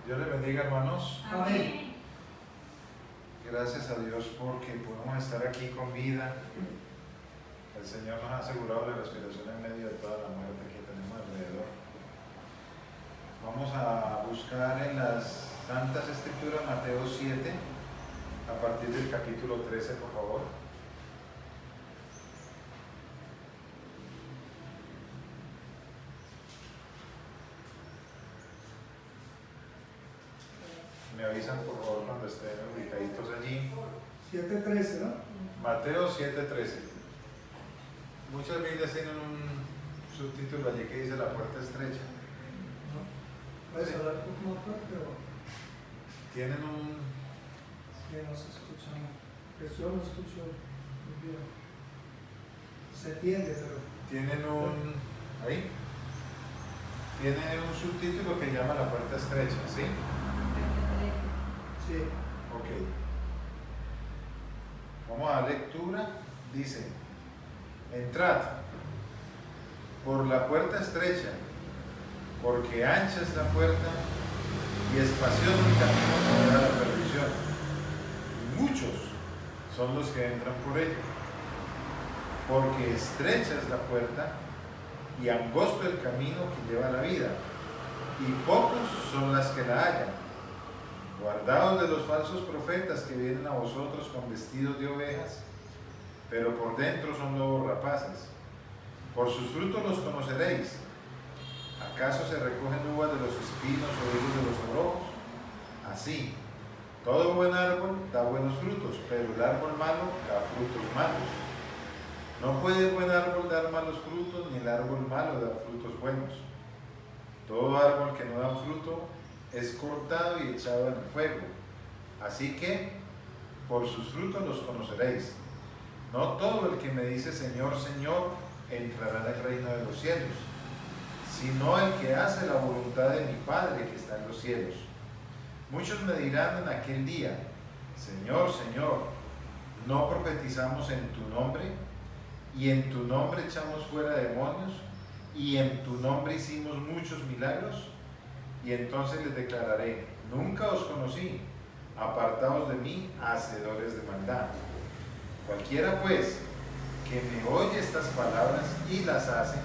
Dios les bendiga, hermanos. Amén. Gracias a Dios porque podemos estar aquí con vida. El Señor nos ha asegurado la respiración en medio de toda la muerte que tenemos alrededor. Vamos a buscar en las Santas Escrituras Mateo 7, a partir del capítulo 13, por favor. Me avisan por favor cuando estén ubicaditos allí. 7:13, ¿no? Mateo 7:13. Muchas Biblias tienen un subtítulo allí que dice la puerta estrecha. ¿No? Puedes hablar un poco más fuerte o Tienen un... que no se escucha. Pues yo no escucho muy bien. Se entiende, pero. Tienen un... ahí. Tienen un subtítulo que llama la puerta estrecha, ¿sí? Sí. Ok. Vamos a la lectura. Dice: entrad por la puerta estrecha, porque ancha es la puerta y espacioso el camino que lleva a la perdición, y muchos son los que entran por ella. Porque estrecha es la puerta y angosto el camino que lleva a la vida, y pocos son las que la hallan. Guardaos de los falsos profetas que vienen a vosotros con vestidos de ovejas, pero por dentro son lobos rapaces. Por sus frutos los conoceréis. ¿Acaso se recogen uvas de los espinos o higos de los abrojos? Así, todo buen árbol da buenos frutos, pero el árbol malo da frutos malos. No puede el buen árbol dar malos frutos, ni el árbol malo dar frutos buenos. Todo árbol que no da fruto es cortado y echado en el fuego. Así que, por sus frutos los conoceréis. No todo el que me dice Señor, Señor, entrará en el reino de los cielos, sino el que hace la voluntad de mi Padre que está en los cielos. Muchos me dirán en aquel día: Señor, Señor, ¿no profetizamos en tu nombre? Y en tu nombre echamos fuera demonios, y en tu nombre hicimos muchos milagros. Y entonces les declararé: nunca os conocí, apartaos de mí, hacedores de maldad. Cualquiera pues que me oye estas palabras y las hace,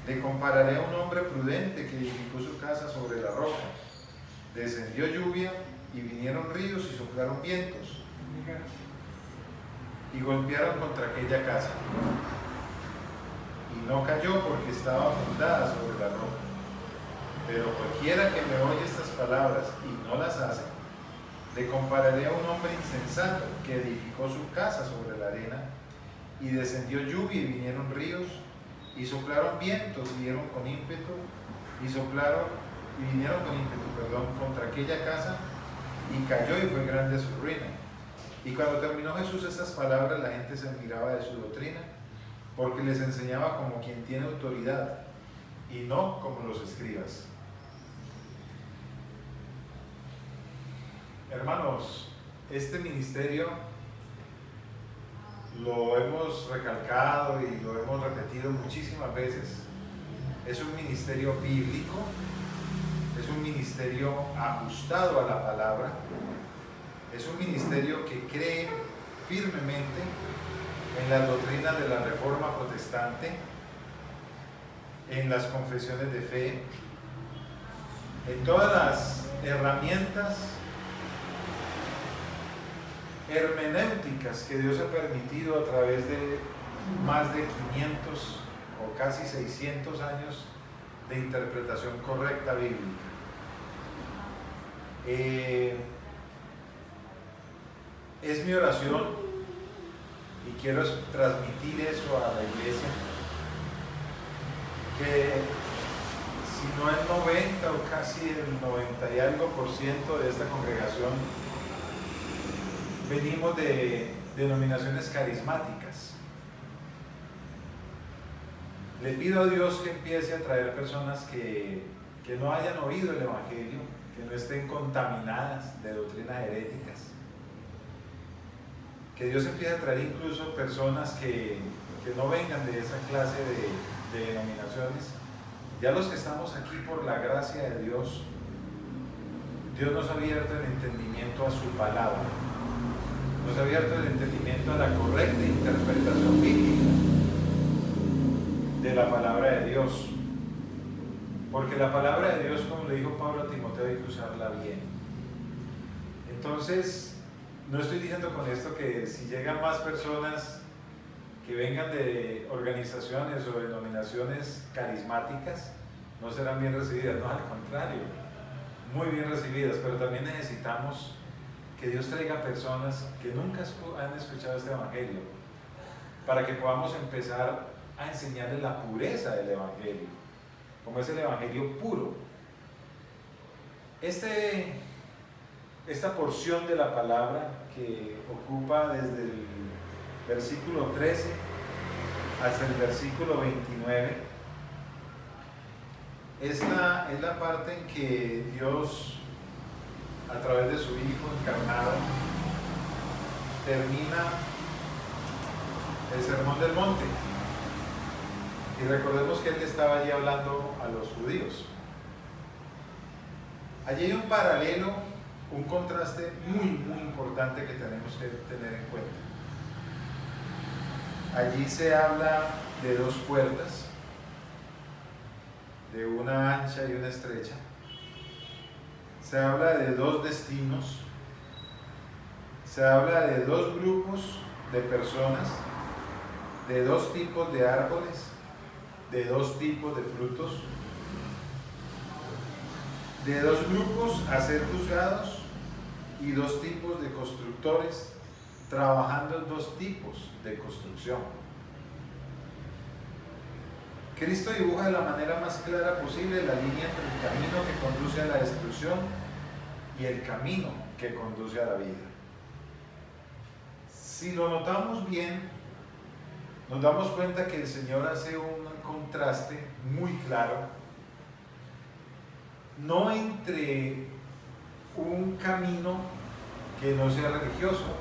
le compararé a un hombre prudente que edificó su casa sobre la roca. Descendió lluvia y vinieron ríos y soplaron vientos y golpearon contra aquella casa, y no cayó porque estaba fundada sobre la roca. Pero cualquiera que me oye estas palabras y no las hace, le compararé a un hombre insensato que edificó su casa sobre la arena, y descendió lluvia y vinieron ríos, y soplaron vientos y dieron con ímpetu, contra aquella casa, y cayó y fue grande su ruina. Y cuando terminó Jesús estas palabras, la gente se admiraba de su doctrina, porque les enseñaba como quien tiene autoridad, y no como los escribas. Hermanos, este ministerio lo hemos recalcado y lo hemos repetido muchísimas veces. Es un ministerio bíblico, es un ministerio ajustado a la palabra, es un ministerio que cree firmemente en las doctrinas de la Reforma Protestante, en las confesiones de fe, en todas las herramientas hermenéuticas que Dios ha permitido a través de más de 500 o casi 600 años de interpretación correcta bíblica. Es mi oración, y quiero transmitir eso a la iglesia, que si no el 90 o casi el 90 y algo % de esta congregación venimos de denominaciones carismáticas. Le pido a Dios que empiece a traer personas que no hayan oído el Evangelio, que no estén contaminadas de doctrinas heréticas. Que Dios empiece a traer incluso personas que no vengan de esa clase de denominaciones. Ya los que estamos aquí por la gracia de Dios, Dios nos ha abierto el entendimiento a su palabra, nos ha abierto el entendimiento a la correcta interpretación bíblica de la palabra de Dios. Porque la palabra de Dios, como le dijo Pablo a Timoteo, hay que usarla bien. Entonces, no estoy diciendo con esto que si llegan más personas que vengan de organizaciones o denominaciones carismáticas, no serán bien recibidas. No, al contrario, muy bien recibidas, pero también necesitamos que Dios traiga personas que nunca han escuchado este evangelio, para que podamos empezar a enseñarles la pureza del evangelio, como es el evangelio puro. Esta porción de la palabra que ocupa desde el versículo 13 hasta el versículo 29 es la parte en que Dios, a través de su Hijo encarnado, termina el Sermón del Monte. Y recordemos que Él estaba allí hablando a los judíos. Allí hay un paralelo, un contraste muy importante que tenemos que tener en cuenta. Allí se habla de dos puertas, de una ancha y una estrecha. Se habla de dos destinos. Se habla de dos grupos de personas, de dos tipos de árboles, de dos tipos de frutos, de dos grupos a ser juzgados y dos tipos de constructores trabajando en dos tipos de construcción. Cristo dibuja de la manera más clara posible la línea entre el camino que conduce a la destrucción y el camino que conduce a la vida. Si lo notamos bien, nos damos cuenta que el Señor hace un contraste muy claro, no entre un camino que no sea religioso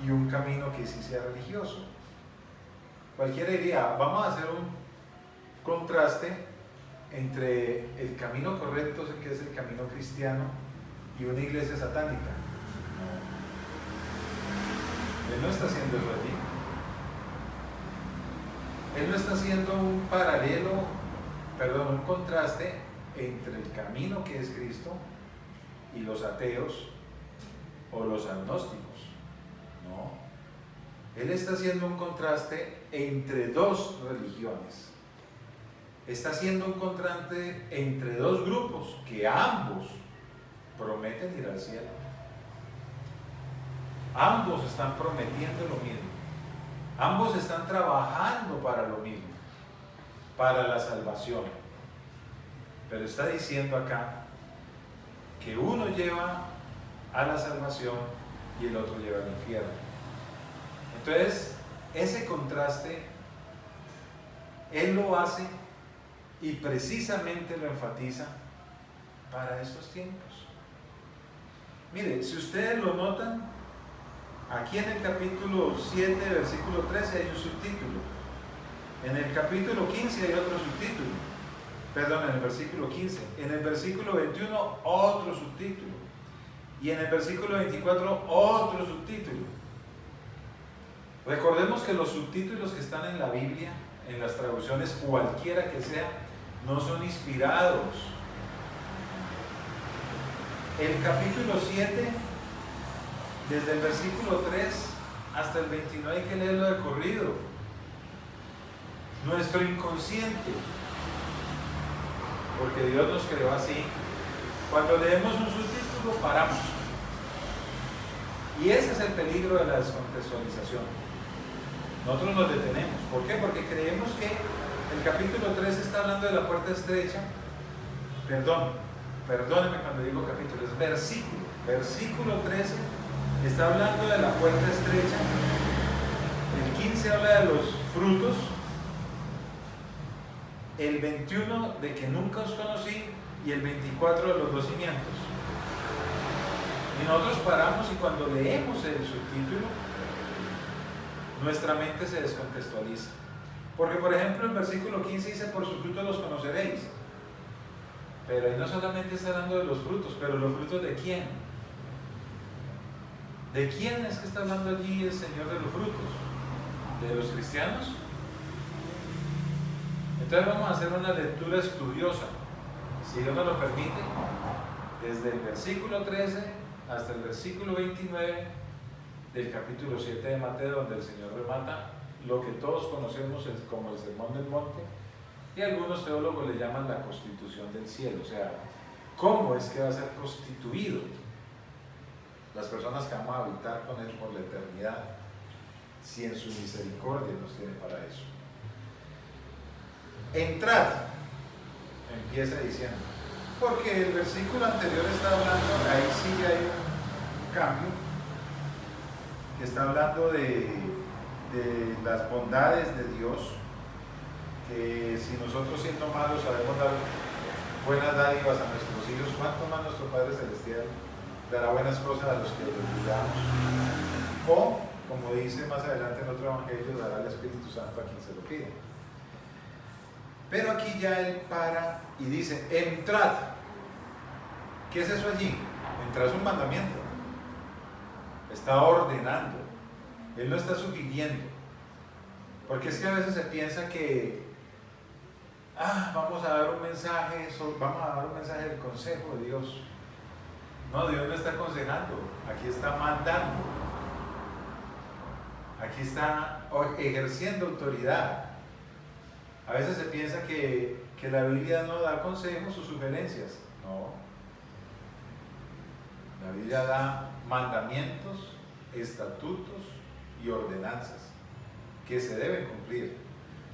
y un camino que sí sea religioso. Cualquiera diría, vamos a hacer un contraste entre el camino correcto, que es el camino cristiano, y una iglesia satánica. No. Él no está haciendo eso allí. Él no está haciendo un un contraste entre el camino que es Cristo y los ateos o los agnósticos. No. Él está haciendo un contraste entre dos religiones. Está haciendo un contraste entre dos grupos que ambos prometen ir al cielo. Ambos están prometiendo lo mismo. Ambos están trabajando para lo mismo, para la salvación. Pero está diciendo acá que uno lleva a la salvación y el otro lleva al infierno. Entonces, ese contraste, Él lo hace y precisamente lo enfatiza para estos tiempos. Mire, si ustedes lo notan, aquí en el capítulo 7, versículo 13 hay un subtítulo. En el capítulo 15 hay otro subtítulo. Perdón, en el versículo 15. En el versículo 21 otro subtítulo. Y en el versículo 24 otro subtítulo. Recordemos que los subtítulos que están en la Biblia, en las traducciones cualquiera que sea, no son inspirados. El capítulo 7, desde el versículo 3 hasta el 29 hay que leerlo de corrido. Nuestro inconsciente, porque Dios nos creó así, cuando leemos un subtítulo paramos. Y ese es el peligro de la descontextualización. Nosotros nos detenemos. ¿Por qué? Porque creemos que el capítulo 3 está hablando de la puerta estrecha. Perdónenme cuando digo capítulo, es versículo. Versículo 13 está hablando de la puerta estrecha. El 15 habla de los frutos. El 21 de que nunca os conocí y el 24 de los dos cimientos. Y nosotros paramos y cuando leemos el subtítulo, nuestra mente se descontextualiza. Porque por ejemplo el versículo 15 dice, por sus frutos los conoceréis. Pero ahí no solamente está hablando de los frutos, pero los frutos ¿de quién? ¿De quién es que está hablando allí el Señor de los frutos? ¿De los cristianos? Entonces vamos a hacer una lectura estudiosa, si Dios nos lo permite, desde el versículo 13 hasta el versículo 29 del capítulo 7 de Mateo, donde el Señor remata lo que todos conocemos como el Sermón del Monte, y algunos teólogos le llaman la constitución del cielo, o sea, cómo es que va a ser constituido las personas que vamos a habitar con Él por la eternidad, si en su misericordia nos tiene para eso. Entrad, empieza diciendo, porque el versículo anterior está hablando, ahí sí hay un cambio, que está hablando de las bondades de Dios, que si nosotros siendo malos sabemos dar buenas dádivas a nuestros hijos, ¿cuánto más nuestro Padre Celestial dará buenas cosas a los que lo pidamos? O, como dice más adelante en otro evangelio, dará el Espíritu Santo a quien se lo pida. Pero aquí ya Él para y dice, entrad. ¿Qué es eso allí? Entrar es un mandamiento. Está ordenando. Él no está sugiriendo. Porque es que a veces se piensa que vamos a dar un mensaje del consejo de Dios. No, Dios no está aconsejando, aquí está mandando. Aquí está ejerciendo autoridad. A veces se piensa que la Biblia no da consejos o sugerencias. No. La Biblia da mandamientos, estatutos y ordenanzas que se deben cumplir.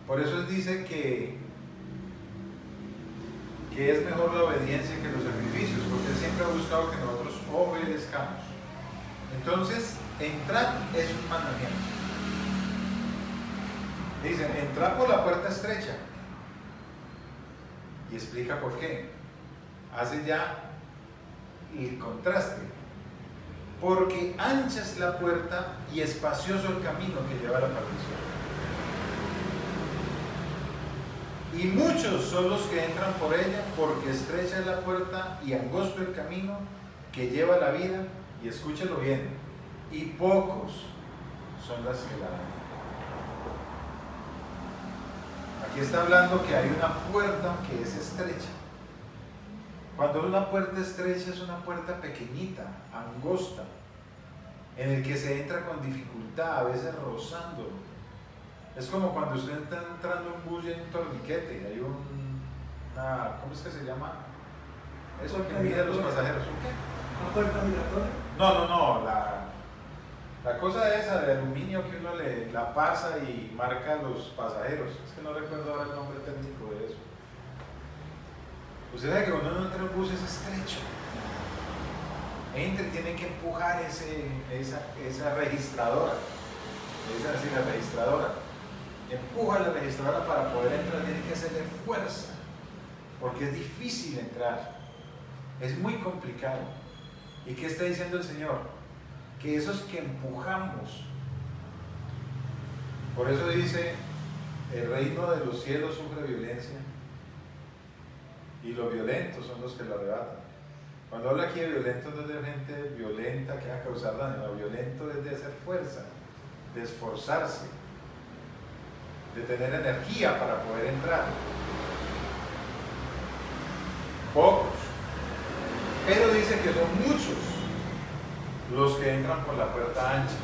Por eso dice que es mejor la obediencia que los sacrificios, porque Él siempre ha buscado que nosotros obedezcamos. Entonces, entrar es un mandamiento. Dicen, entrar por la puerta estrecha. Y explica por qué. Hace ya el contraste. Porque ancha es la puerta y espacioso el camino que lleva a la perdición. Y muchos son los que entran por ella, porque estrecha es la puerta y angosto el camino que lleva a la vida, y escúchelo bien, y pocos son las que la dan. Aquí está hablando que hay una puerta que es estrecha. Cuando una puerta estrecha es una puerta pequeñita, angosta, en el que se entra con dificultad, a veces rozando. Es como cuando usted está entrando en un bus y hay un torniquete, hay ¿cómo es que se llama? Eso que mide a los pasajeros. ¿Un qué? ¿Una puerta migratoria? No, la cosa esa de aluminio que uno la pasa y marca a los pasajeros. Es que no recuerdo ahora el nombre técnico de eso. Usted sabe que cuando uno entra en un bus es estrecho. Entra y tiene que empujar esa registradora. Es decir, la registradora. Empuja la registradora para poder entrar, tiene que hacerle fuerza. Porque es difícil entrar. Es muy complicado. ¿Y qué está diciendo el Señor? Que esos que empujamos. Por eso dice, el reino de los cielos sufre violencia y los violentos son los que lo arrebatan. Cuando habla aquí de violento no es de gente violenta que va a causar daño, lo violento es de hacer fuerza, de esforzarse, de tener energía para poder entrar. Pocos, pero dice que son muchos los que entran por la puerta ancha.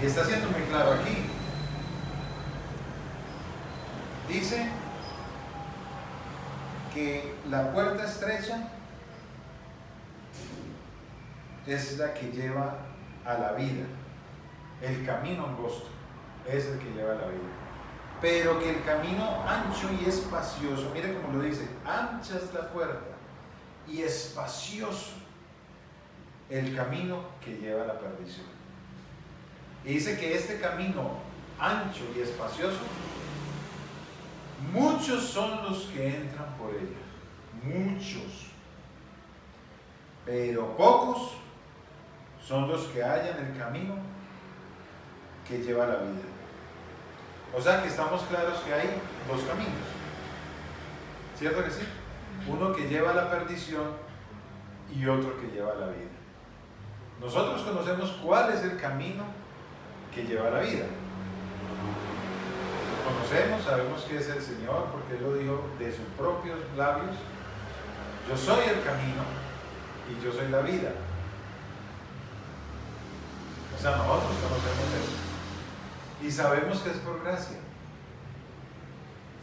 Y está siendo muy claro aquí. Dice que la puerta estrecha es la que lleva a la vida. El camino angosto es el que lleva a la vida. Pero que el camino ancho y espacioso, mire cómo lo dice, ancha es la puerta y espacioso el camino que lleva a la perdición. Y dice que este camino ancho y espacioso, muchos son los que entran por ella, muchos, pero pocos son los que hallan el camino que lleva a la vida. O sea que estamos claros que hay dos caminos, ¿cierto que sí? uno que lleva a la perdición y otro que lleva a la vida. Nosotros conocemos cuál es el camino que lleva a la vida. Lo conocemos, sabemos que es el Señor, porque Él lo dijo de sus propios labios: yo soy el camino y yo soy la vida. O sea, nosotros conocemos eso y sabemos que es por gracia,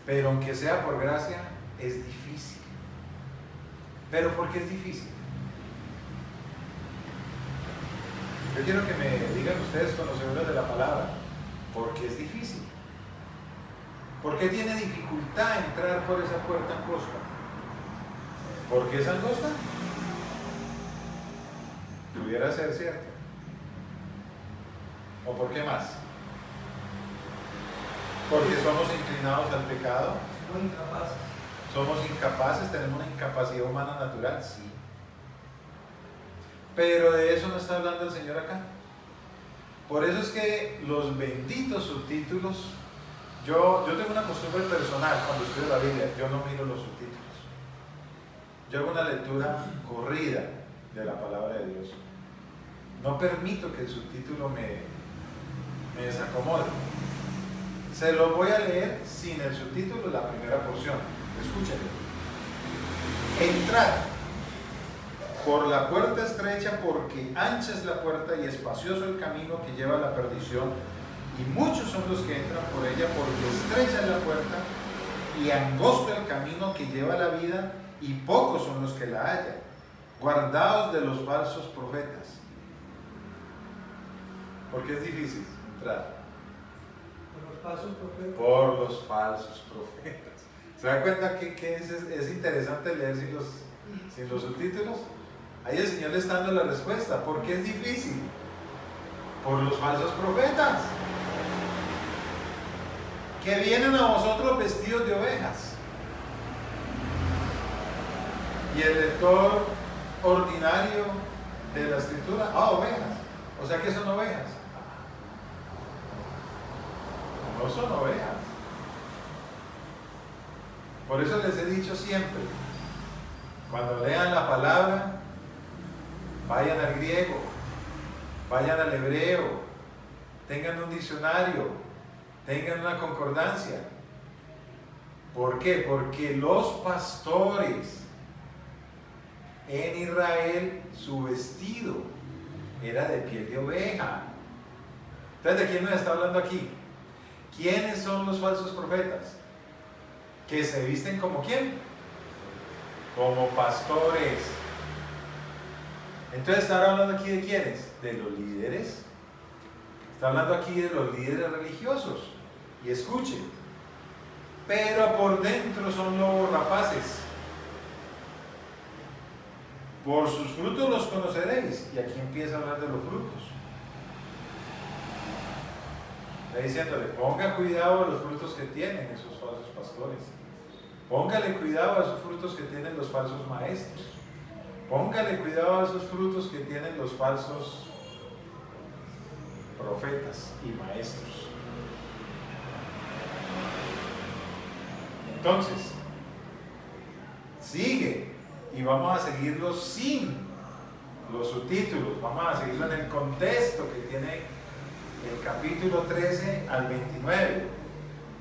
pero aunque sea por gracia, es difícil. ¿Pero por qué es difícil? Yo quiero que me digan ustedes, conocedores de la palabra, ¿por qué es difícil? ¿Por qué tiene dificultad entrar por esa puerta angosta? ¿Por qué es angosta? Pudiera ser cierto. ¿O por qué más? Porque somos inclinados al pecado. Somos incapaces. Somos incapaces, tenemos una incapacidad humana natural, sí. Pero de eso no está hablando el Señor acá. Por eso es que los benditos subtítulos, yo tengo una costumbre personal cuando estudio la Biblia, yo no miro los subtítulos. Yo hago una lectura corrida de la palabra de Dios. No permito que el subtítulo me desacomode. Se lo voy a leer sin el subtítulo, la primera porción. Escúchenlo. Entrad por la puerta estrecha, porque ancha es la puerta y espacioso el camino que lleva a la perdición, y muchos son los que entran por ella, porque estrecha es la puerta y angosto el camino que lleva a la vida, y pocos son los que la hallan. Guardaos de los falsos profetas. Porque es difícil entrar. Por los falsos profetas. Por los falsos profetas. ¿Se dan cuenta que es interesante leer sin los subtítulos? Ahí el Señor le está dando la respuesta. ¿Por qué es difícil? Por los falsos profetas, que vienen a vosotros vestidos de ovejas. Y el lector ordinario de la escritura, ovejas. O sea que son ovejas. No son ovejas. Por eso les he dicho siempre, cuando lean la palabra, vayan al griego, vayan al hebreo, tengan un diccionario, tengan una concordancia. ¿Por qué? Porque los pastores en Israel, su vestido era de piel de oveja. Entonces, ¿de quién nos está hablando aquí? ¿Quiénes son los falsos profetas? Que se visten como ¿quién? Como pastores. Entonces, ¿está hablando aquí de quiénes? De los líderes. Está hablando aquí de los líderes religiosos. Y escuchen, pero por dentro son lobos rapaces. Por sus frutos los conoceréis. Y aquí empieza a hablar de los frutos. Está diciéndole, ponga cuidado a los frutos que tienen esos falsos pastores. Póngale cuidado a esos frutos que tienen los falsos maestros. Póngale cuidado a esos frutos que tienen los falsos profetas y maestros. Entonces, sigue y vamos a seguirlo sin los subtítulos. Vamos a seguirlo en el contexto que tiene el capítulo 13 al 29.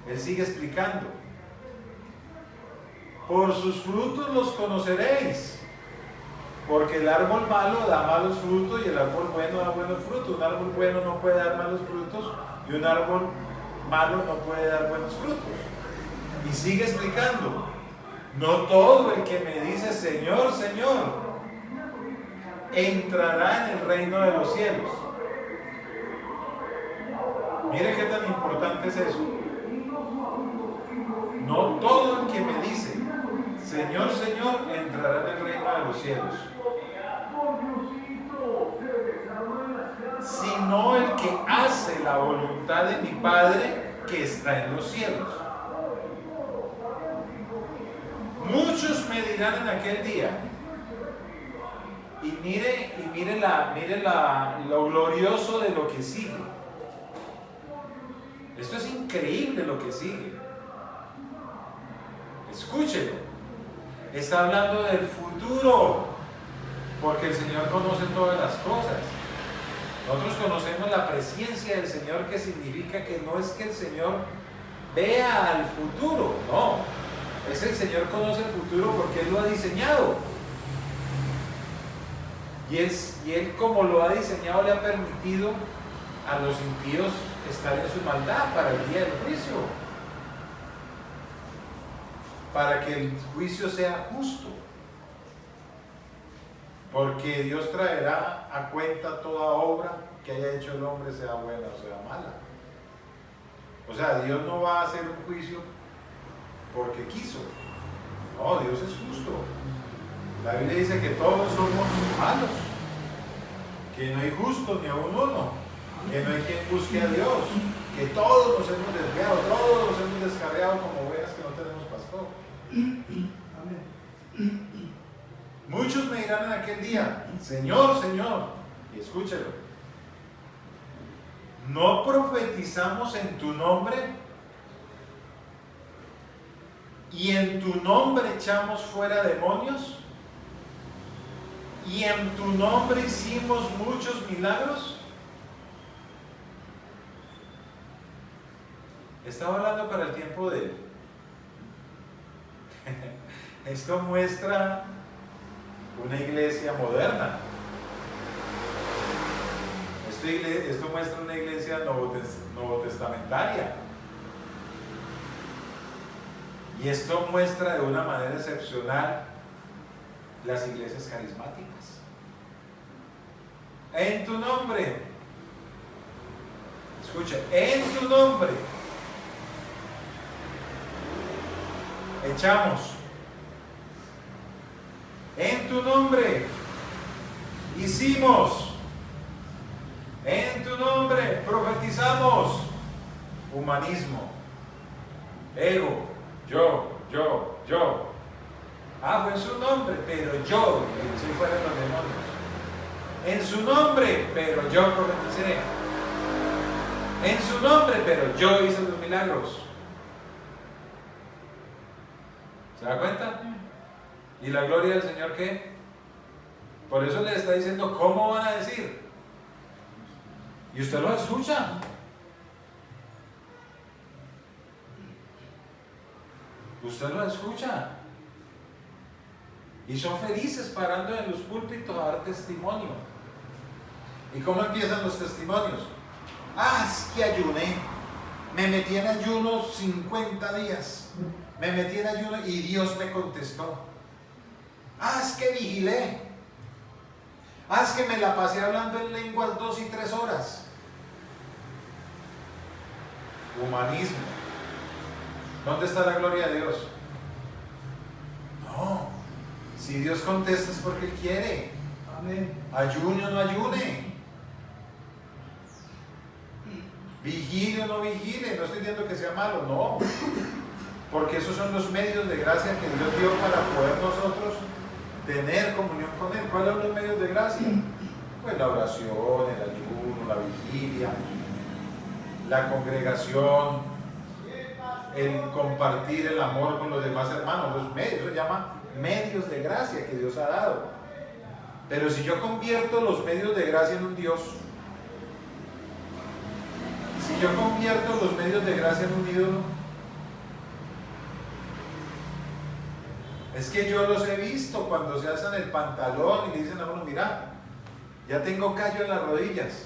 Él sigue explicando. Por sus frutos los conoceréis, porque el árbol malo da malos frutos y el árbol bueno da buenos frutos. Un árbol bueno no puede dar malos frutos y un árbol malo no puede dar buenos frutos. Y sigue explicando, no todo el que me dice Señor, Señor, entrará en el reino de los cielos. Mire qué tan importante es eso. No todo el que me dice Señor, Señor, entrará en el reino de los cielos, sino el que hace la voluntad de mi Padre que está en los cielos. Muchos me dirán en aquel día, y mire lo glorioso de lo que sigue. Esto es increíble lo que sigue. Escúchelo. Está hablando del futuro, porque el Señor conoce todas las cosas. Nosotros conocemos la presencia del Señor, que significa que no es que el Señor vea al futuro, no. Es el Señor conoce el futuro porque Él lo ha diseñado. Y Él, como lo ha diseñado, le ha permitido a los impíos estar en su maldad para el día del juicio, para que el juicio sea justo, porque Dios traerá a cuenta toda obra que haya hecho el hombre, sea buena o sea mala. O sea, Dios no va a hacer un juicio porque quiso. No, Dios es justo. La Biblia dice que todos somos malos, que no hay justo ni aun uno, que no hay quien busque a Dios, que todos nos hemos desviado, todos nos hemos descarriado como ovejas que no tenemos pastor. Amén. Muchos me dirán en aquel día: Señor, Señor, y escúchelo, ¿no profetizamos en tu nombre? ¿Y en tu nombre echamos fuera demonios? ¿Y en tu nombre hicimos muchos milagros? Estaba hablando para el tiempo de él. Esto muestra una iglesia moderna. Esto muestra una iglesia novotestamentaria. Y esto muestra de una manera excepcional las iglesias carismáticas. En tu nombre, escucha, en tu nombre echamos, en tu nombre hicimos, en tu nombre profetizamos. Humanismo, ego, yo. Ah, fue en su nombre, pero yo, si fueran los demonios. En su nombre, pero yo profeticé. En su nombre, pero yo hice los milagros. ¿Se da cuenta? ¿Y la gloria del Señor qué? Por eso le está diciendo, ¿cómo van a decir? Y usted lo escucha. Usted lo escucha. Y son felices parando en los púlpitos a dar testimonio. ¿Y cómo empiezan los testimonios? Ah, es que ayuné. Me metí en ayuno 50 días. Me metí en ayuno y Dios me contestó. Ah, es que vigilé. Ah, es que me la pasé hablando en lenguas 2 y 3 horas. Humanismo. ¿Dónde está la gloria de Dios? No. Si Dios contesta es porque Él quiere. Amén. Ayune o no ayune. Vigile o no vigile. No estoy diciendo que sea malo, no. Porque esos son los medios de gracia que Dios dio para poder nosotros tener comunión con Él. ¿Cuáles son los medios de gracia? Pues la oración, el ayuno, la vigilia, la congregación, el compartir el amor con los demás hermanos. Los medios, eso se llama medios de gracia que Dios ha dado. Pero si yo convierto los medios de gracia en un Dios, si yo convierto los medios de gracia en un ídolo, es que yo los he visto cuando se alzan el pantalón y le dicen a uno: mira, ya tengo callo en las rodillas.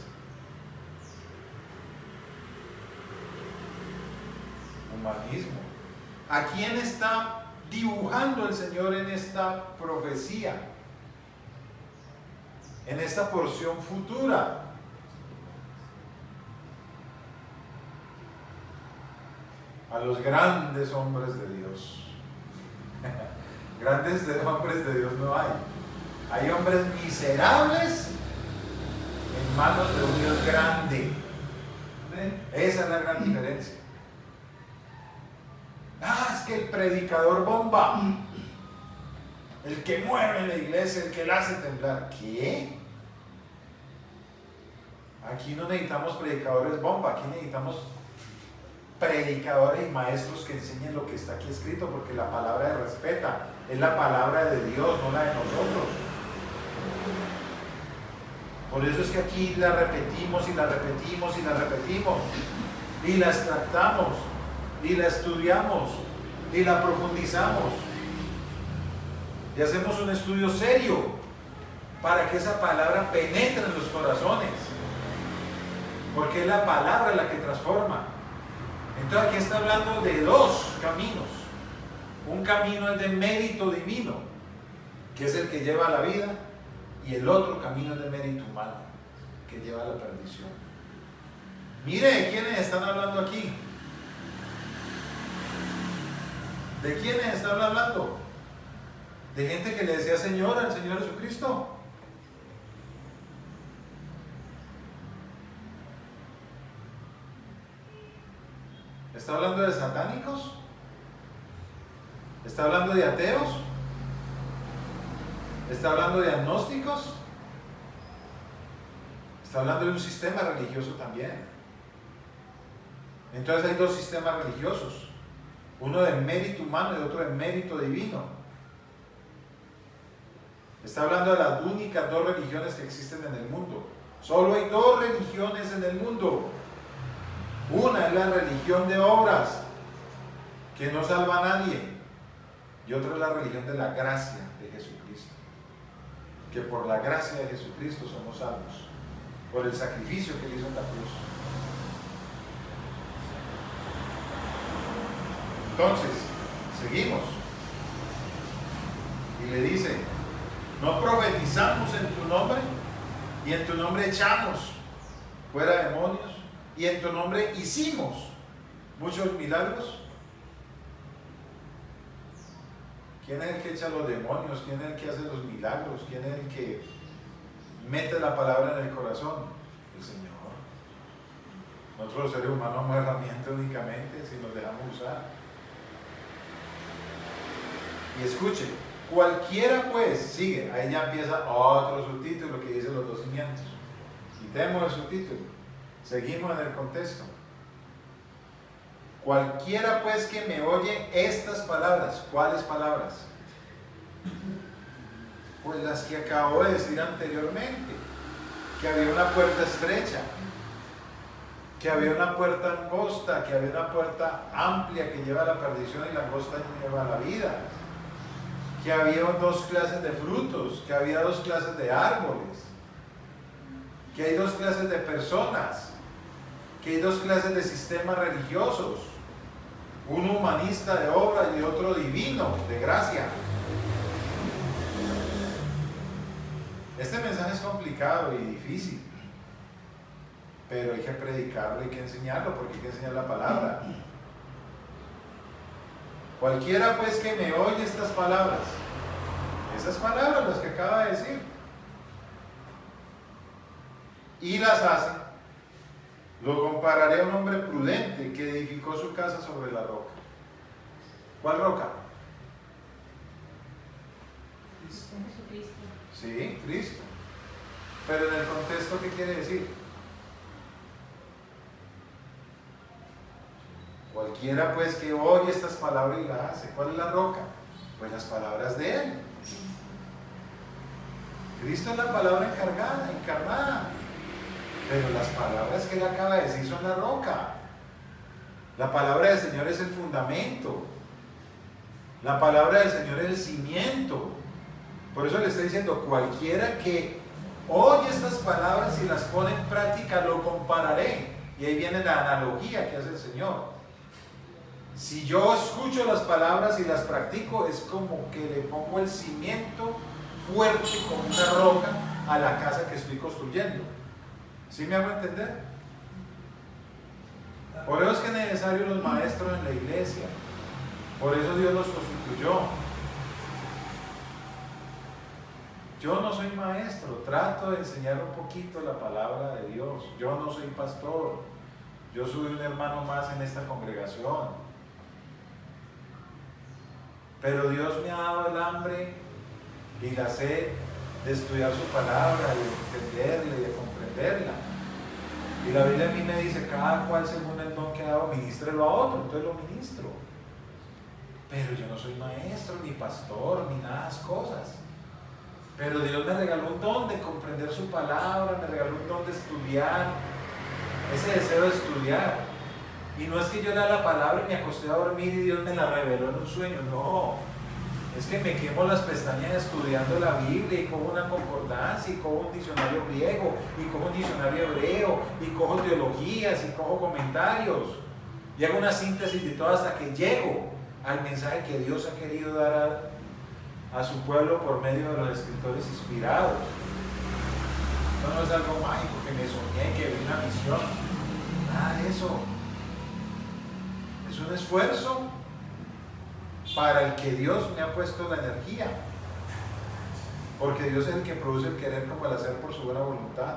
Humanismo. ¿A quién está dibujando el Señor en esta profecía? En esta porción futura. A los grandes hombres de Dios. Grandes hombres de Dios no hay. Hay hombres miserables en manos de un Dios grande. Esa es la gran diferencia. Ah, es que el predicador bomba, el que mueve la iglesia, el que la hace temblar. ¿Qué? Aquí no necesitamos predicadores bomba, aquí necesitamos predicadores y maestros que enseñen lo que está aquí escrito, porque la palabra respeta es la palabra de Dios, no la de nosotros. Por eso es que aquí la repetimos y la repetimos y la repetimos, y la extractamos, y la estudiamos, y la profundizamos, y hacemos un estudio serio para que esa palabra penetre en los corazones, porque es la palabra la que transforma. Entonces aquí está hablando de dos caminos. Un camino es de mérito divino, que es el que lleva a la vida, y el otro camino es de mérito humano, que lleva a la perdición. Mire de quiénes están hablando aquí. ¿De quiénes están hablando? De gente que le decía Señor al Señor Jesucristo. ¿Está hablando de satánicos? ¿Está hablando de ateos? ¿Está hablando de agnósticos? Está hablando de un sistema religioso también. Entonces hay dos sistemas religiosos, uno de mérito humano y otro de mérito divino. Está hablando de las únicas dos religiones que existen en el mundo. Solo hay dos religiones en el mundo. Una es la religión de obras, que no salva a nadie, y otra es la religión de la gracia de Jesucristo, que por la gracia de Jesucristo somos salvos, por el sacrificio que él hizo en la cruz. Entonces, seguimos, y le dice: no profetizamos en tu nombre, y en tu nombre echamos fuera demonios, y en tu nombre hicimos muchos milagros. ¿Quién es el que echa los demonios? ¿Quién es el que hace los milagros? ¿Quién es el que mete la palabra en el corazón? El Señor. Nosotros los seres humanos somos herramientas únicamente si nos dejamos usar. Y escuche, cualquiera pues, sigue, ahí ya empieza otro subtítulo que dice los dos cimientos. Quitemos el subtítulo. Seguimos en el contexto. Cualquiera pues que me oye estas palabras. ¿Cuáles palabras? Pues las que acabo de decir anteriormente, que había una puerta estrecha, que había una puerta angosta, que había una puerta amplia que lleva a la perdición y la angosta lleva a la vida, que había dos clases de frutos, que había dos clases de árboles, que hay dos clases de personas, que hay dos clases de sistemas religiosos, uno humanista de obra y otro divino, de gracia. Este mensaje es complicado y difícil, pero hay que predicarlo, hay que enseñarlo, porque hay que enseñar la palabra. Cualquiera pues que me oye estas palabras, esas palabras las que acaba de decir, y las hace, lo compararé a un hombre prudente que edificó su casa sobre la roca. ¿Cuál roca? Jesucristo. Sí, Cristo. Pero en el contexto, ¿qué quiere decir? Cualquiera pues que oye estas palabras y las hace. ¿Cuál es la roca? Pues las palabras de Él. Cristo es la palabra encarnada. Pero las palabras que Él acaba de decir son la roca. La palabra del Señor es el fundamento. La palabra del Señor es el cimiento. Por eso le está diciendo: cualquiera que oye estas palabras y las pone en práctica, lo compararé. Y ahí viene la analogía que hace el Señor. Si yo escucho las palabras y las practico, es como que le pongo el cimiento fuerte como una roca a la casa que estoy construyendo. ¿Sí me hago entender? Por eso es que es necesario los maestros en la iglesia. Por eso Dios los constituyó. Yo no soy maestro, trato de enseñar un poquito la palabra de Dios. Yo no soy pastor. Yo soy un hermano más en esta congregación. Pero Dios me ha dado el hambre y la sed de estudiar su palabra, de entenderla y de comprenderla. Y la Biblia a mí me dice: cada cual según el don que ha dado, ministrelo a otro. Entonces lo ministro. pero yo no soy maestro, ni pastor, ni nada de esas cosas. Pero Dios me regaló un don de comprender su palabra, me regaló un don de estudiar, ese deseo de estudiar. Y no es que yo lea la palabra y me acosté a dormir y Dios me la reveló en un sueño, no. Es que me quemo las pestañas estudiando la Biblia y cojo una concordancia y cojo un diccionario griego y cojo un diccionario hebreo y cojo teologías y cojo comentarios y hago una síntesis de todo hasta que llego al mensaje que Dios ha querido dar a su pueblo por medio de los escritores inspirados. Esto no es algo mágico que me soñé, que vi una visión, nada de eso. Es un esfuerzo para el que Dios me ha puesto la energía, porque Dios es el que produce el querer como el hacer por su buena voluntad.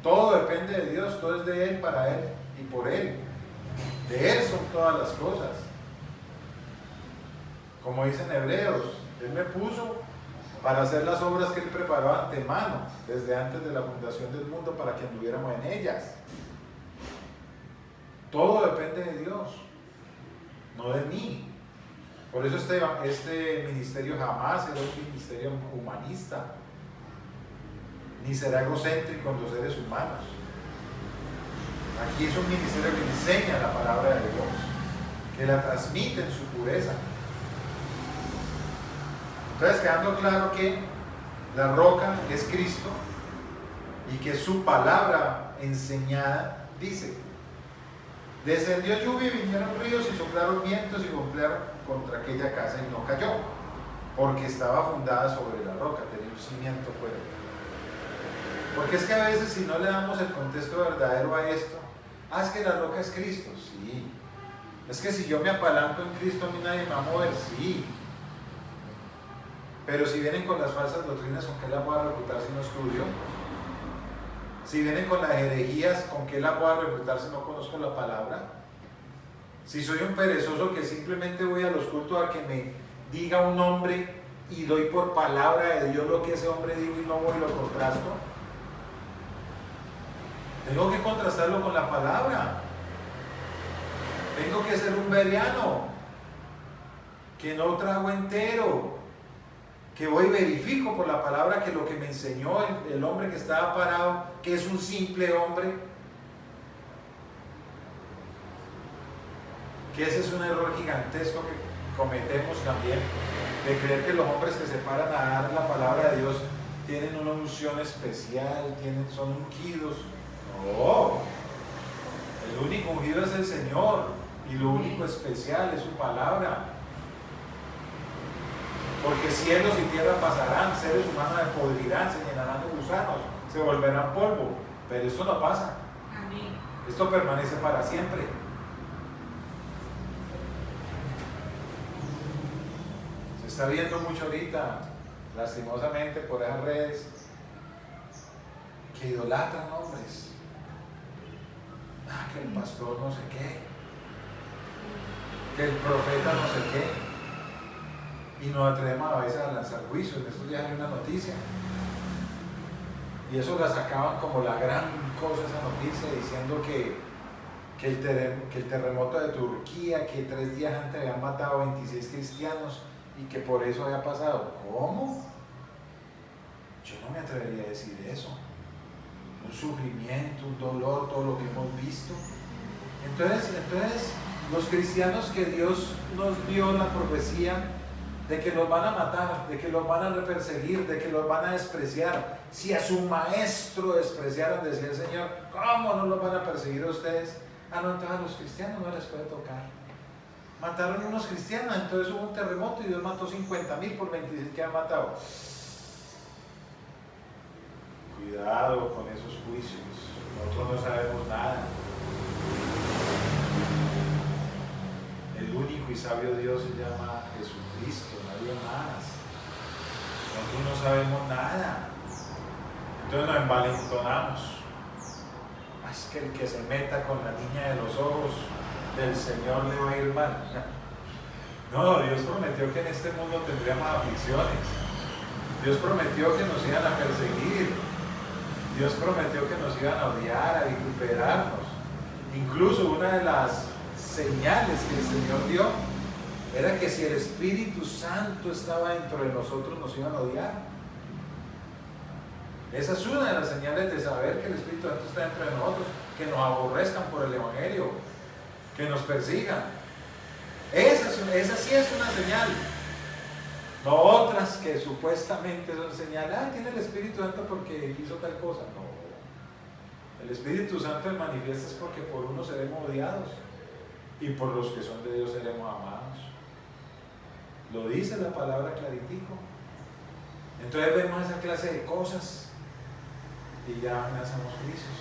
Todo depende de Dios, todo es de Él, para Él y por Él. De Él son todas las cosas. Como dicen Hebreos, Él me puso para hacer las obras que Él preparó antemano, desde antes de la fundación del mundo, para que anduviéramos en ellas. Todo depende de Dios, no de mí. Por eso este ministerio jamás será un ministerio humanista, ni será egocéntrico en los seres humanos. Aquí es un ministerio que enseña la palabra de Dios, que la transmite en su pureza. Entonces, quedando claro que la roca es Cristo y que su palabra enseñada dice: descendió lluvia y vinieron ríos y soplaron vientos y golpearon contra aquella casa y no cayó, porque estaba fundada sobre la roca, tenía un cimiento fuerte. Porque es que a veces, si no le damos el contexto verdadero a esto, es que la roca es Cristo, sí. Es que si yo me apalanco en Cristo, a mí nadie me va a mover, sí. Pero si vienen con las falsas doctrinas, ¿con qué las voy a refutar si no estudio? Si vienen con las herejías, ¿con qué las voy a refutar si no conozco la palabra? Si soy un perezoso que simplemente voy a los cultos a que me diga un hombre y doy por palabra de Dios lo que ese hombre dijo y no voy y lo contrasto, tengo que contrastarlo con la palabra. Tengo que ser un bereano que no trago entero, que voy y verifico por la palabra que lo que me enseñó el hombre que estaba parado, que es un simple hombre, que ese es un error gigantesco que cometemos también, de creer que los hombres que se paran a dar la palabra de Dios tienen una unción especial, son ungidos. No, el único ungido es el Señor, y lo único especial es su palabra. Porque cielos y tierra pasarán, seres humanos se podrirán, se llenarán de gusanos, se volverán polvo, pero esto no pasa. Amén. Esto permanece para siempre. Se está viendo mucho ahorita, lastimosamente, por esas redes, que idolatran hombres. Que el pastor no sé qué, que el profeta no sé qué. Y nos atrevemos a veces a lanzar juicios. En estos días hay una noticia y eso la sacaban como la gran cosa, esa noticia, diciendo que el terremoto de Turquía, que 3 días antes habían matado a 26 cristianos y que por eso había pasado. ¿Cómo? Yo no me atrevería a decir eso. Un sufrimiento, un dolor, todo lo que hemos visto. Entonces los cristianos que Dios nos dio la profecía de que los van a matar, de que los van a perseguir, de que los van a despreciar. Si a su maestro despreciaron, decía el Señor, ¿cómo no los van a perseguir a ustedes? No, entonces a los cristianos no les puede tocar. Mataron unos cristianos, entonces hubo un terremoto y Dios mató 50,000 por 26 que han matado. Cuidado con esos juicios, nosotros no sabemos nada. El único y sabio Dios se llama Jesucristo, nadie más. Nosotros no sabemos nada. Entonces nos envalentonamos. Es que el que se meta con la niña de los ojos del Señor le va a ir mal. No, Dios prometió que en este mundo tendríamos aflicciones. Dios prometió que nos iban a perseguir. Dios prometió que nos iban a odiar, a vituperarnos. Incluso una de las señales que el Señor dio era que si el Espíritu Santo estaba dentro de nosotros nos iban a odiar. Esa es una de las señales de saber que el Espíritu Santo está dentro de nosotros, que nos aborrezcan por el Evangelio, que nos persigan. Esa sí es una señal. No otras que supuestamente son señales. Tiene el Espíritu Santo porque hizo tal cosa. No. El Espíritu Santo se manifiesta es porque por unos seremos odiados y por los que son de Dios seremos amados. Lo dice la palabra claritico. Entonces vemos esa clase de cosas y ya amenazamos juicios.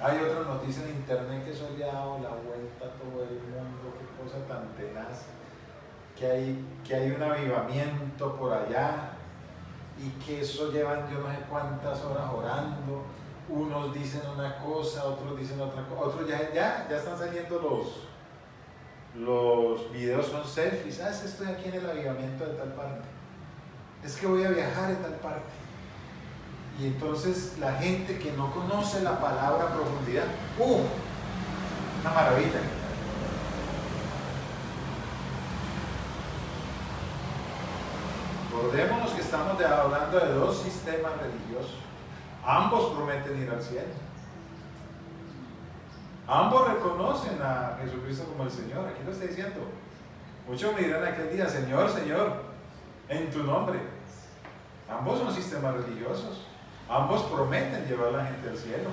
Hay otra noticia en internet que eso le ha dado la vuelta a todo el mundo. Qué cosa tan tenaz. Que hay un avivamiento por allá y que eso llevan yo no sé cuántas horas orando. Unos dicen una cosa, otros dicen otra cosa, otros ya están saliendo los videos, son selfies. Estoy aquí en el avivamiento de tal parte, es que voy a viajar en tal parte. Y entonces la gente que no conoce la palabra a profundidad, una maravilla. Recordémonos que estamos hablando de dos sistemas religiosos. Ambos prometen ir al cielo. Ambos reconocen a Jesucristo como el Señor. Aquí lo está diciendo. Muchos me dirán aquel día, Señor, Señor, en tu nombre. Ambos son sistemas religiosos. Ambos prometen llevar a la gente al cielo.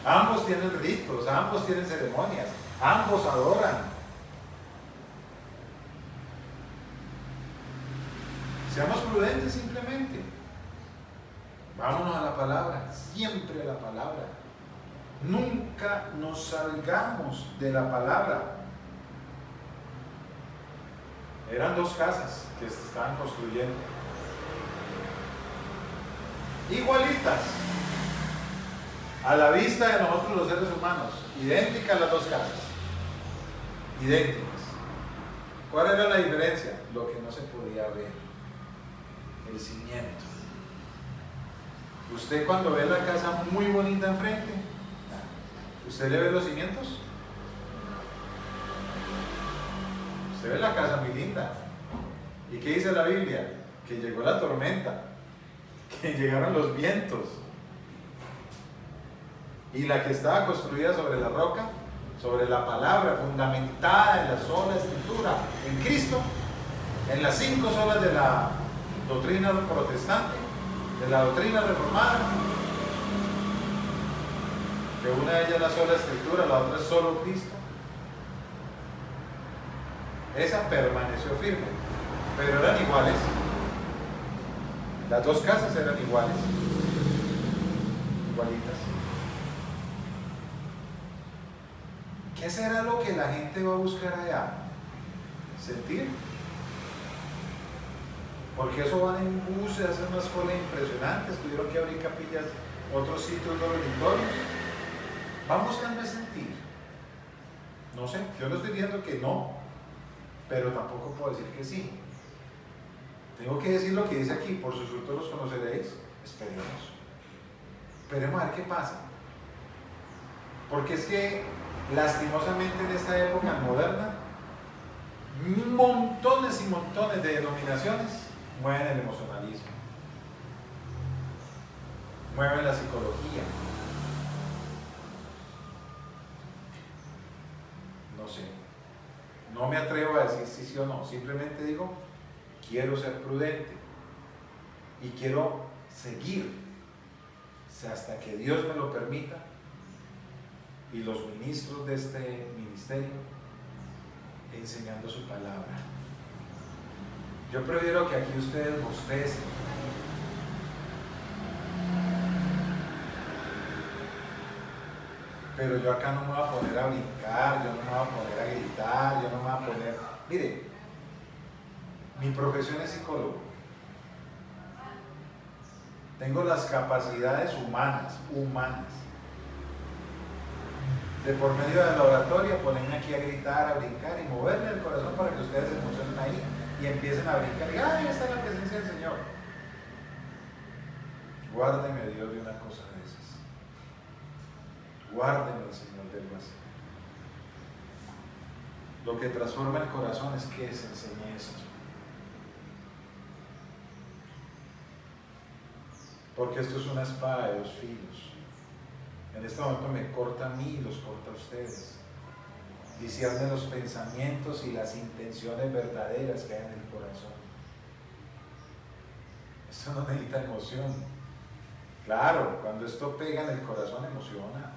Ambos tienen ritos, ambos tienen ceremonias, ambos adoran. Seamos prudentes simplemente. Vámonos a la palabra, siempre a la palabra. Nunca nos salgamos de la palabra. Eran dos casas que se estaban construyendo. Igualitas. A la vista de nosotros los seres humanos. Idénticas las dos casas. Idénticas. ¿Cuál era la diferencia? Lo que no se podía ver. El cimiento. Usted cuando ve la casa muy bonita enfrente, ¿usted le ve los cimientos? Usted ve la casa muy linda. ¿Y qué dice la Biblia? Que llegó la tormenta, que llegaron los vientos. Y la que estaba construida sobre la roca, sobre la palabra, fundamentada en la sola escritura, en Cristo, en las 5 solas de la doctrina protestante, de la doctrina reformada, que una de ellas es la sola escritura, la otra es solo Cristo. Esa permaneció firme, pero eran iguales. Las dos casas eran iguales, igualitas. ¿Qué será lo que la gente va a buscar allá? ¿Sentir? Porque eso van en buses, hacen unas colas impresionantes, tuvieron que abrir capillas, otros sitios dormitorios. Van buscando sentir. No sé, yo no estoy diciendo que no, pero tampoco puedo decir que sí. Tengo que decir lo que dice aquí, por sus frutos los conoceréis. Esperemos. Esperemos a ver qué pasa. Porque es que, lastimosamente en esta época moderna, montones y montones de denominaciones mueven el emocionalismo, mueven la psicología. No sé, no me atrevo a decir si sí o no, simplemente digo, quiero ser prudente y quiero seguir hasta que Dios me lo permita y los ministros de este ministerio enseñando su palabra. Yo prefiero que aquí ustedes bostecen, pero yo acá no me voy a poner a brincar, yo no me voy a poner a gritar, yo no me voy a poner... Mire, mi profesión es psicólogo. Tengo las capacidades humanas, de por medio de la oratoria ponerme aquí a gritar, a brincar y moverle el corazón para que ustedes se emocionen ahí y empiecen a brincar y ¡ay, está la presencia del Señor! Guárdeme, Dios, de una cosa de esas. Guárdeme, Señor, de algo así. Lo que transforma el corazón es que se enseñe esto. Porque esto es una espada de dos filos. En este momento me corta a mí y los corta a ustedes. Discierne los pensamientos y las intenciones verdaderas que hay en el corazón. Esto no necesita emoción. Claro, cuando esto pega en el corazón emociona.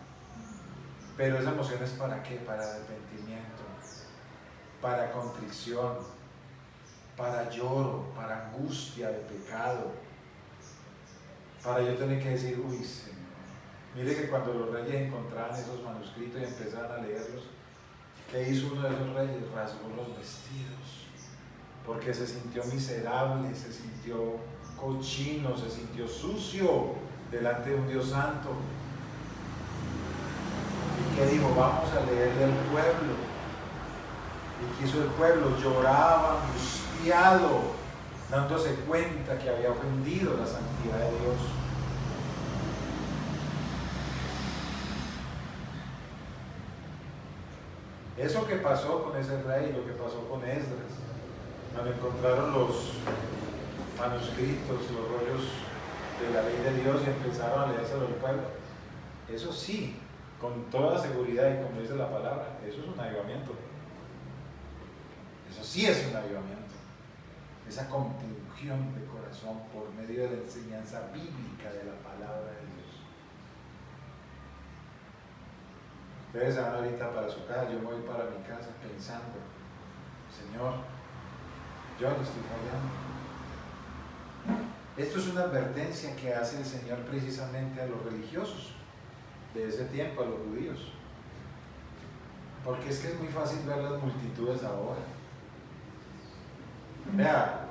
Pero esa emoción es ¿para qué? Para arrepentimiento, para contrición, para lloro, para angustia de pecado. Para yo tener que decir, uy, Señor. Mire que cuando los reyes encontraban esos manuscritos y empezaban a leerlos, ¿qué hizo uno de esos reyes? Rasgó los vestidos, porque se sintió miserable, se sintió cochino, se sintió sucio delante de un Dios santo. ¿Y qué dijo? Vamos a leerle al pueblo. ¿Y qué hizo el pueblo? Lloraba, angustiado, dándose cuenta que había ofendido la santidad de Dios. Eso que pasó con ese rey, lo que pasó con Esdras, cuando encontraron los manuscritos, los rollos de la ley de Dios y empezaron a leérselo al pueblo, eso sí, con toda seguridad y como dice la palabra, eso es un avivamiento. Eso sí es un avivamiento. Esa compunción de corazón por medio de la enseñanza bíblica de la palabra de Dios. Ustedes se van ahorita para su casa, yo me voy para mi casa pensando, Señor, yo le estoy fallando. Esto es una advertencia que hace el Señor precisamente a los religiosos de ese tiempo, a los judíos. Porque es que es muy fácil ver las multitudes ahora. Vea,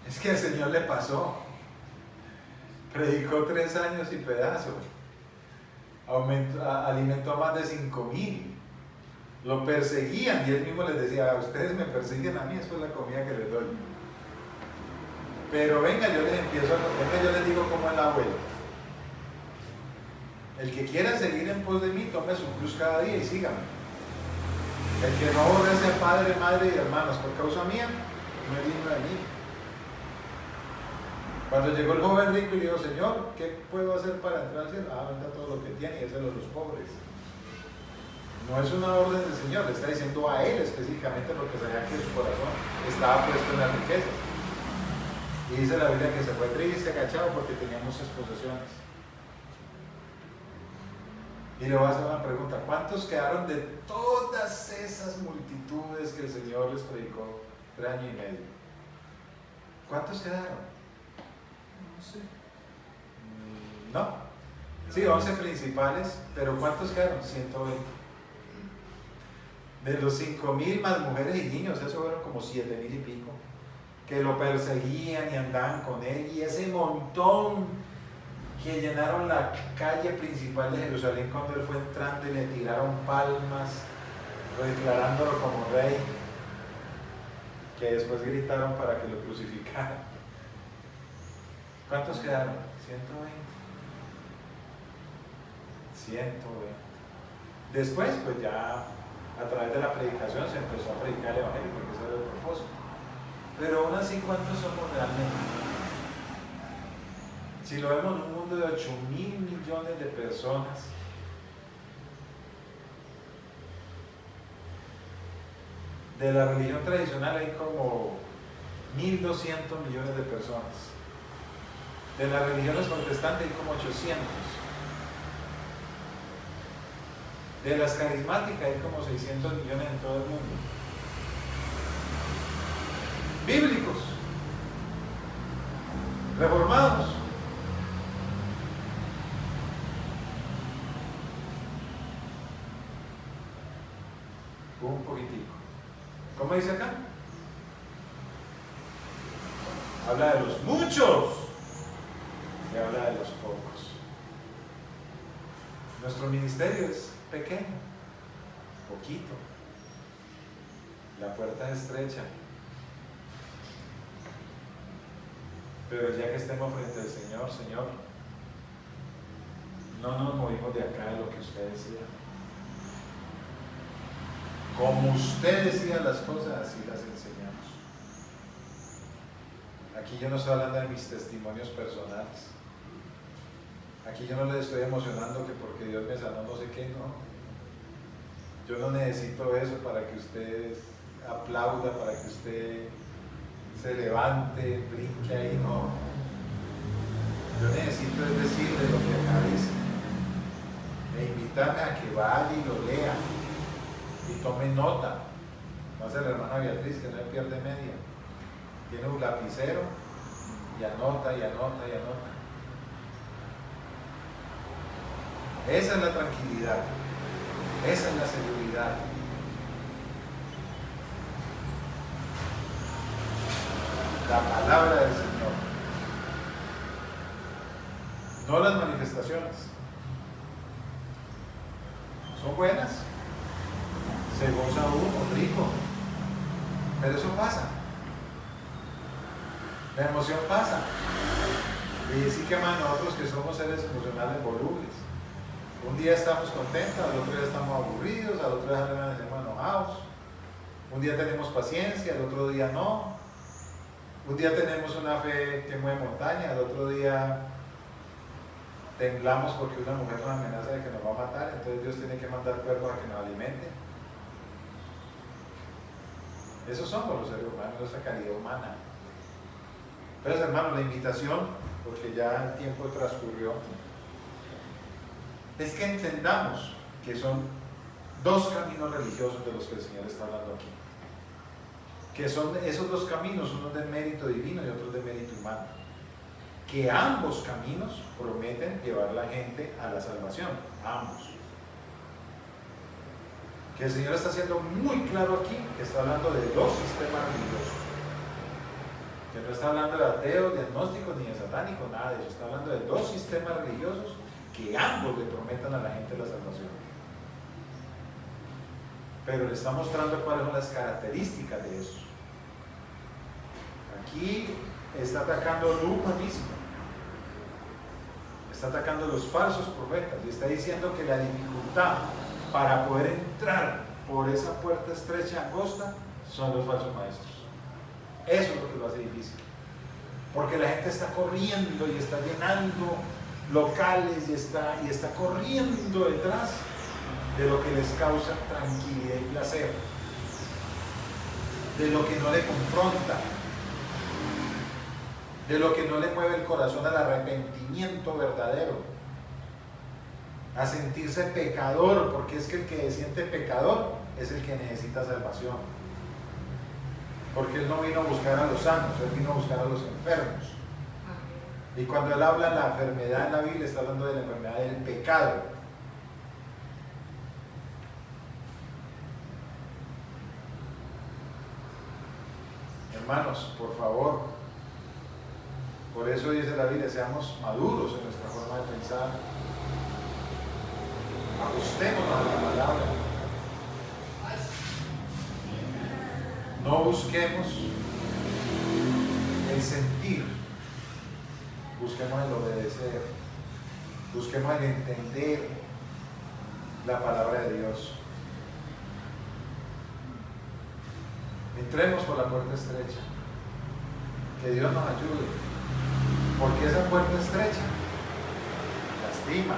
es que al Señor le pasó. Predicó 3 años y pedazo. Alimentó a más de 5,000. Lo perseguían y él mismo les decía, ustedes me persiguen a mí, esto es la comida que les doy. Pero venga, yo les digo cómo es la vuelta. El que quiera seguir en pos de mí, tome su cruz cada día y sígame. El que no aborrece a padre, madre y hermanos por causa mía, no es digno de mí. Cuando llegó el joven rico y le dijo, Señor, ¿qué puedo hacer para entrar al cielo? Venda todo lo que tiene y déselo a los pobres. No es una orden del Señor, le está diciendo a él específicamente porque sabía que su corazón estaba puesto en las riquezas. Y dice la Biblia que se fue triste, agachado porque tenía muchas posesiones. Y le voy a hacer una pregunta, ¿cuántos quedaron de todas esas multitudes que el Señor les predicó 3 años y medio? ¿Cuántos quedaron? No sé. No. Sí, 11 principales, pero ¿cuántos quedaron? 120. De los 5,000 más mujeres y niños, eso fueron como 7,000 y pico, que lo perseguían y andaban con él, y ese montón que llenaron la calle principal de Jerusalén cuando él fue entrando y le tiraron palmas, declarándolo como rey, que después gritaron para que lo crucificaran. ¿Cuántos quedaron? 120. Después, pues ya a través de la predicación se empezó a predicar el Evangelio, porque ese era el propósito. Pero aún así, ¿cuántos somos realmente? Si lo vemos en un mundo de 8,000 millones de personas, de la religión tradicional hay como 1,200 millones de personas. De las religiones protestantes hay como 800. De las carismáticas hay como 600 millones en todo el mundo. Bíblicos, reformados. Un poquitico. ¿Cómo dice acá? Habla de los muchos y habla de los pocos. Nuestro ministerio es pequeño, poquito. La puerta es estrecha. Pero el día que estemos frente al Señor, Señor, no nos movimos de acá de lo que usted decía. Como usted decía las cosas, así las enseñamos. Aquí yo no estoy hablando de mis testimonios personales. Aquí yo no le estoy emocionando que porque Dios me sanó no sé qué, no. Yo no necesito eso para que usted aplauda, para que usted se levante, brinque ahí, no. Yo necesito es decirle lo que acá dice. E invitarme a que vaya y lo lea y tome nota. No hace la hermana Beatriz que no le pierde media. Tiene un lapicero y anota y anota y anota. Esa es la tranquilidad, esa es la seguridad. La palabra del Señor, no las manifestaciones. Son buenas, se goza uno, rico, pero eso pasa. La emoción pasa. Y sí que más nosotros que somos seres emocionales volubles. Un día estamos contentos, al otro día estamos aburridos, al otro día estamos enojados. Un día tenemos paciencia, al otro día no. Un día tenemos una fe que mueve montaña, al otro día temblamos porque una mujer nos amenaza de que nos va a matar, entonces Dios tiene que mandar cuervos a que nos alimenten. Esos somos los seres humanos, nuestra calidad humana. Entonces, hermanos, la invitación, porque ya el tiempo transcurrió, es que entendamos que son dos caminos religiosos de los que el Señor está hablando aquí. Que son esos dos caminos, uno de mérito divino y otro de mérito humano. Que ambos caminos prometen llevar a la gente a la salvación, ambos. Que el Señor está siendo muy claro aquí, que está hablando de dos sistemas religiosos. Que no está hablando de ateos, de agnósticos, ni de satánicos, nada de eso. Está hablando de dos sistemas religiosos que ambos le prometan a la gente la salvación. Pero le está mostrando cuáles son las características de eso. Aquí está atacando el humanismo, está atacando los falsos profetas y está diciendo que la dificultad para poder entrar por esa puerta estrecha angosta son los falsos maestros. Eso es lo que lo hace difícil, porque la gente está corriendo y está llenando locales y está corriendo detrás de lo que les causa tranquilidad y placer, de lo que no le confronta, de lo que no le mueve el corazón al arrepentimiento verdadero, a sentirse pecador, porque es que el que se siente pecador es el que necesita salvación, porque él no vino a buscar a los sanos, él vino a buscar a los enfermos. Y cuando él habla de la enfermedad en la Biblia, está hablando de la enfermedad del pecado. Hermanos, por favor, por eso dice la Biblia, seamos maduros en nuestra forma de pensar, ajustémonos a la palabra, no busquemos el sentir, busquemos el obedecer, busquemos el entender la palabra de Dios. Entremos por la puerta estrecha, que Dios nos ayude, porque esa puerta estrecha lastima.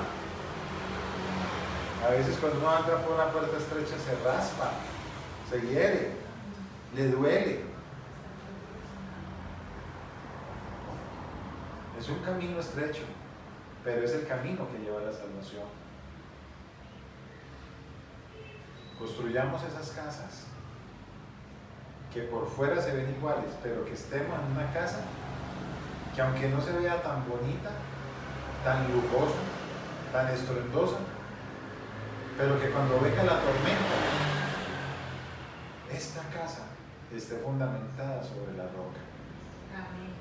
A veces cuando uno entra por una puerta estrecha se raspa, se hiere, le duele. Es un camino estrecho, pero es el camino que lleva a la salvación. Construyamos esas casas que por fuera se ven iguales, pero que estemos en una casa que aunque no se vea tan bonita, tan lujosa, tan estruendosa, pero que cuando venga la tormenta, esta casa esté fundamentada sobre la roca. Amén.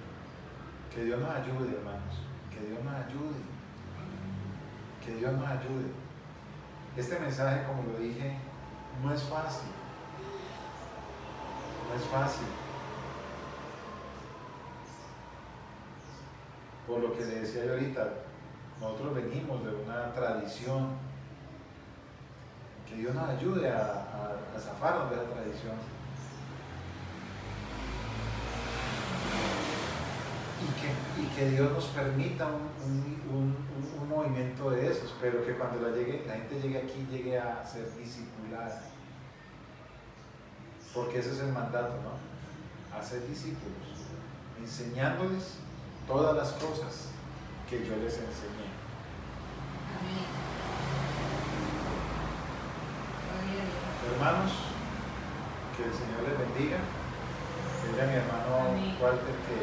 Que Dios nos ayude, hermanos, que Dios nos ayude, que Dios nos ayude. Este mensaje, como lo dije, no es fácil, no es fácil. Por lo que le decía yo ahorita, nosotros venimos de una tradición Que Dios nos ayude a zafarnos de esa tradición. Y que Dios nos permita un movimiento de esos, pero que cuando la gente llegue aquí, llegue a ser discipulada. Porque ese es el mandato, ¿no? Hacer discípulos, enseñándoles todas las cosas que yo les enseñé. Amén. Hermanos, que el Señor les bendiga. Dile a mi hermano Amén. Walter que